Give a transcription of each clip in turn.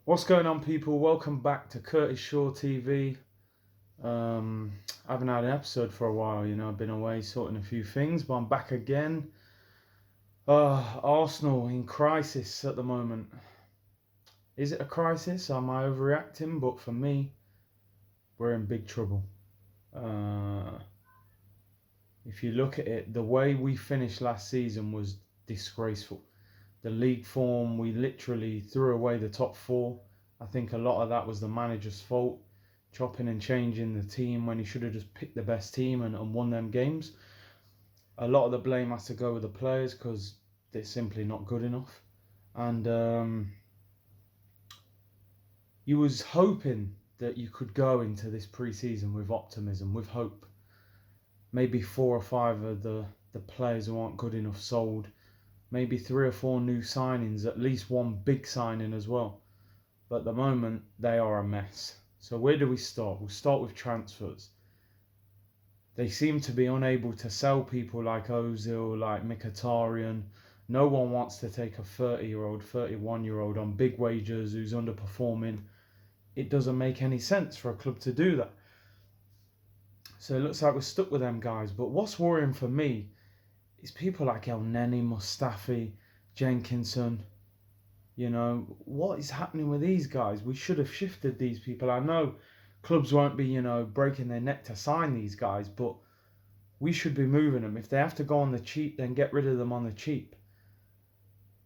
What's going on, people? Welcome back to Curtis Shaw TV. I haven't had an episode for a while, I've been away sorting a few things, but I'm back again. Arsenal in crisis at the moment. Is it a crisis? Am I overreacting? But for me, we're in big trouble. If you look at it, the way we finished last season was disgraceful. The league form, we literally threw away the top four. I think a lot of that was the manager's fault, chopping and changing the team when he should have just picked the best team and won them games. A lot of the blame has to go with the players because they're simply not good enough. And you was hoping that you could go into this pre-season with optimism, with hope. Maybe 4 or 5 of the players who aren't good enough sold. Maybe 3 or 4 new signings, at least one big signing as well. But at the moment, they are a mess. So where do we start? We'll start with transfers. They seem to be unable to sell people like Ozil, like Mkhitaryan. No one wants to take a 30-year-old, 31-year-old on big wages who's underperforming. It doesn't make any sense for a club to do that. So it looks like we're stuck with them guys. But what's worrying for me is people like El Neni, Mustafi, Jenkinson. What is happening with these guys? We should have shifted these people. I know clubs won't be, breaking their neck to sign these guys, but we should be moving them. If they have to go on the cheap, then get rid of them on the cheap.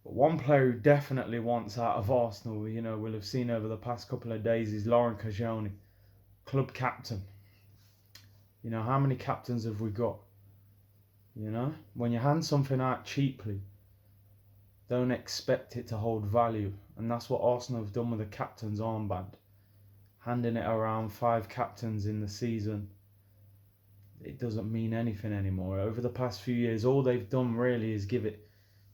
But one player who definitely wants out of Arsenal, we'll have seen over the past couple of days, is koscielny, club captain. How many captains have we got? When you hand something out cheaply, don't expect it to hold value. And that's what Arsenal have done with the captain's armband. Handing it around 5 captains in the season. It doesn't mean anything anymore. Over the past few years, all they've done really is give it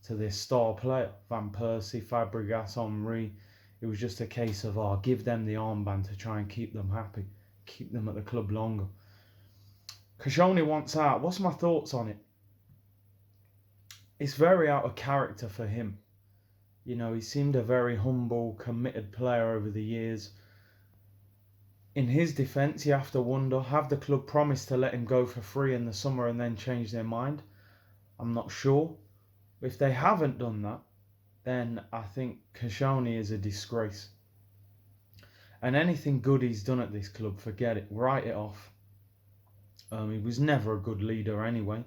to their star player. Van Persie, Fabregas, Henry. It was just a case of, give them the armband to try and keep them happy. Keep them at the club longer. Koscielny wants out. What's my thoughts on it? It's very out of character for him. He seemed a very humble, committed player over the years. In his defence, you have to wonder, have the club promised to let him go for free in the summer and then change their mind? I'm not sure. If they haven't done that, then I think Koscielny is a disgrace. And anything good he's done at this club, forget it, write it off. He was never a good leader anyway.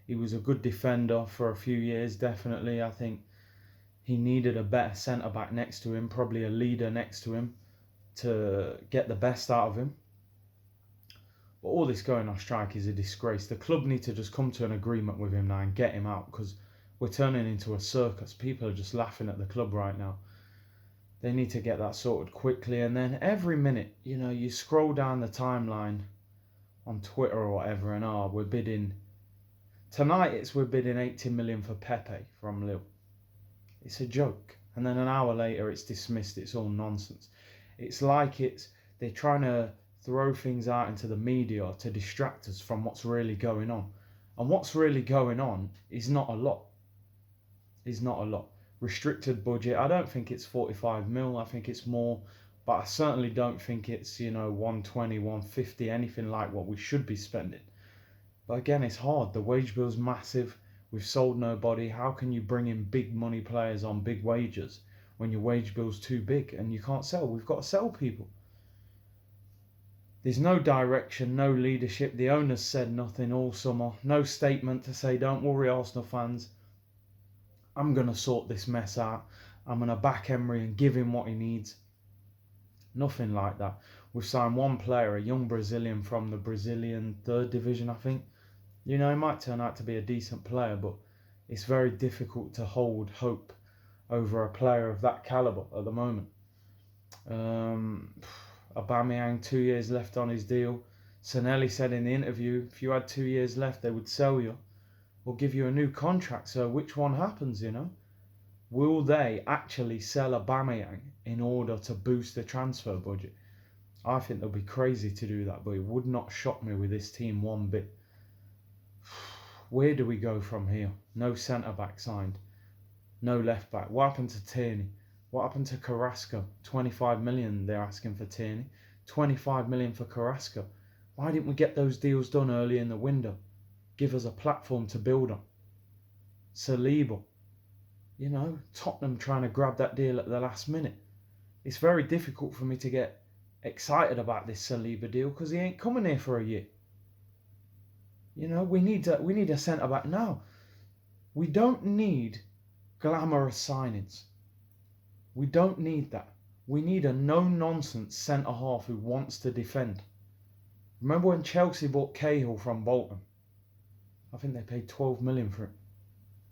He was a good defender for a few years, definitely. I think he needed a better centre-back next to him, probably a leader next to him to get the best out of him. But all this going on strike is a disgrace. The club need to just come to an agreement with him now and get him out, because we're turning into a circus. People are just laughing at the club right now. They need to get that sorted quickly. And then every minute, you scroll down the timeline on Twitter or whatever, and we're bidding. Tonight we're bidding 80 million for Pepe from Lille. It's a joke. And then an hour later it's dismissed. It's all nonsense. It's like they're trying to throw things out into the media to distract us from what's really going on. And what's really going on is not a lot. Restricted budget. I don't think it's 45 mil. I think it's more. But I certainly don't think it's, 120, 150, anything like what we should be spending. But again, it's hard. The wage bill's massive. We've sold nobody. How can you bring in big money players on big wages when your wage bill's too big and you can't sell? We've got to sell people. There's no direction, no leadership. The owners said nothing all summer. No statement to say, don't worry, Arsenal fans. I'm going to sort this mess out. I'm going to back Emery and give him what he needs. Nothing like that. We've signed one player, a young Brazilian from the Brazilian 3rd division, I think. He might turn out to be a decent player, but it's very difficult to hold hope over a player of that calibre at the moment. Aubameyang, 2 years left on his deal. Sanelli said in the interview, if you had 2 years left, they would sell you or give you a new contract. So which one happens, Will they actually sell Aubameyang in order to boost the transfer budget? I think they'll be crazy to do that, but it would not shock me with this team one bit. Where do we go from here? No centre-back signed. No left-back. What happened to Tierney? What happened to Carrasco? 25 million they're asking for Tierney. 25 million for Carrasco. Why didn't we get those deals done early in the window? Give us a platform to build on. Saliba. You know, Tottenham trying to grab that deal at the last minute. It's very difficult for me to get excited about this Saliba deal because he ain't coming here for a year. You know, we need a centre back now. We don't need glamorous signings. We don't need that. We need a no-nonsense centre half who wants to defend. Remember when Chelsea bought Cahill from Bolton? I think they paid 12 million for him.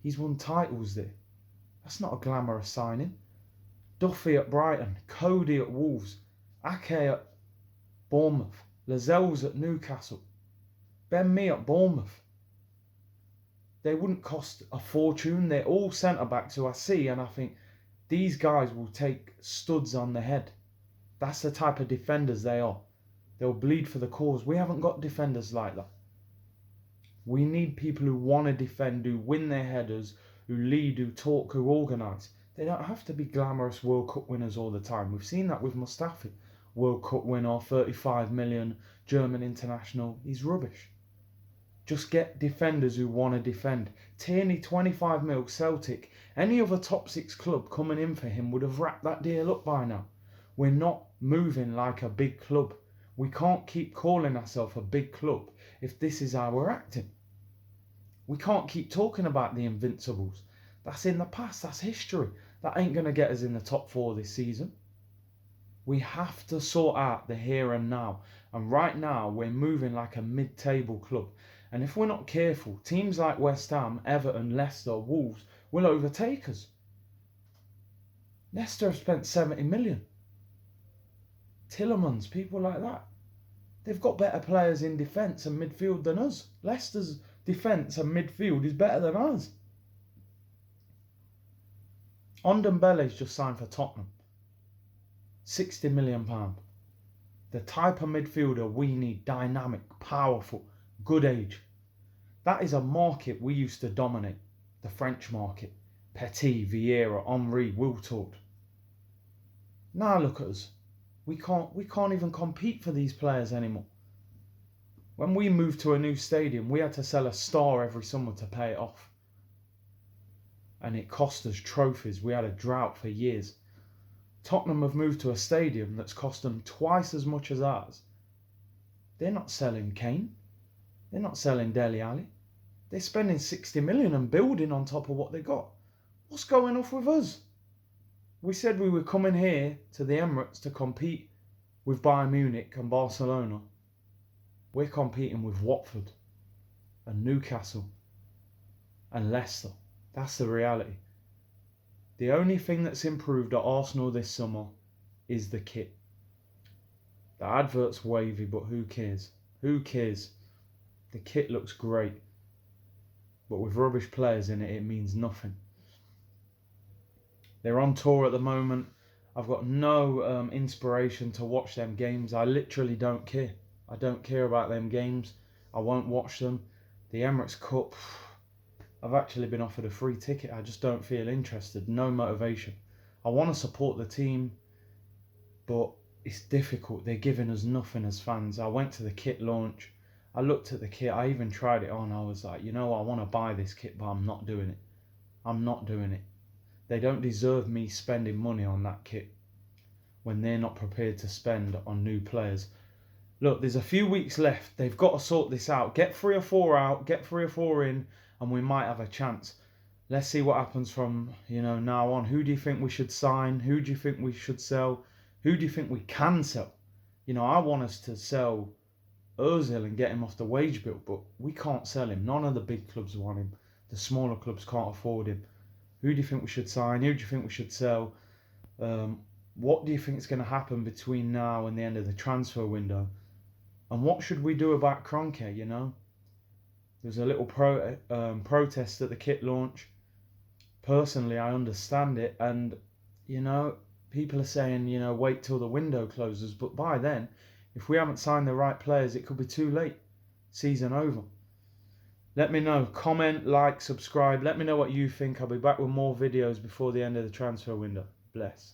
He's won titles there. That's not a glamorous signing. Duffy at Brighton, Cody at Wolves, Ake at Bournemouth, Lascelles at Newcastle, Ben Mee at Bournemouth. They wouldn't cost a fortune. They're all centre-backs who I see and I think these guys will take studs on the head. That's the type of defenders they are. They'll bleed for the cause. We haven't got defenders like that. We need people who want to defend, who win their headers, who lead, who talk, who organise. They don't have to be glamorous World Cup winners all the time. We've seen that with Mustafi. World Cup winner, 35 million, German international. He's rubbish. Just get defenders who want to defend. Tierney, 25 mil, Celtic. Any other top six club coming in for him would have wrapped that deal up by now. We're not moving like a big club. We can't keep calling ourselves a big club if this is how we're acting. We can't keep talking about the Invincibles. That's in the past. That's history. That ain't going to get us in the top four this season. We have to sort out the here and now. And right now, we're moving like a mid-table club. And if we're not careful, teams like West Ham, Everton, Leicester, Wolves will overtake us. Leicester have spent 70 million. Tillemans, people like that. They've got better players in defence and midfield than us. Leicester's defence and midfield is better than ours. Ndombele's just signed for Tottenham. £60 million. The type of midfielder we need, dynamic, powerful, good age. That is a market we used to dominate. The French market. Petit, Vieira, Henry, Wiltord. Now look at us. We can't even compete for these players anymore. When we moved to a new stadium, we had to sell a star every summer to pay it off. And it cost us trophies. We had a drought for years. Tottenham have moved to a stadium that's cost them twice as much as ours. They're not selling Kane. They're not selling Dele Alli. They're spending 60 million and building on top of what they got. What's going off with us? We said we were coming here to the Emirates to compete with Bayern Munich and Barcelona. We're competing with Watford and Newcastle and Leicester. That's the reality. The only thing that's improved at Arsenal this summer is the kit. The advert's wavy, but who cares? Who cares? The kit looks great. But with rubbish players in it, it means nothing. They're on tour at the moment. I've got no inspiration to watch them games. I literally don't care. I don't care about them games. I won't watch them. The Emirates Cup, I've actually been offered a free ticket. I just don't feel interested. No motivation. I want to support the team, but it's difficult. They're giving us nothing as fans. I went to the kit launch. I looked at the kit. I even tried it on. I was like, you know, I want to buy this kit, but I'm not doing it. I'm not doing it. They don't deserve me spending money on that kit when they're not prepared to spend on new players. Look, there's a few weeks left. They've got to sort this out. Get 3 or 4 out, get 3 or 4 in, and we might have a chance. Let's see what happens from, now on. Who do you think we should sign? Who do you think we should sell? Who do you think we can sell? I want us to sell Ozil and get him off the wage bill, but we can't sell him. None of the big clubs want him. The smaller clubs can't afford him. Who do you think we should sign? Who do you think we should sell? What do you think is going to happen between now and the end of the transfer window? And what should we do about Kroenke, There's a little protest at the kit launch. Personally, I understand it. And, people are saying, wait till the window closes. But by then, if we haven't signed the right players, it could be too late. Season over. Let me know. Comment, like, subscribe. Let me know what you think. I'll be back with more videos before the end of the transfer window. Bless.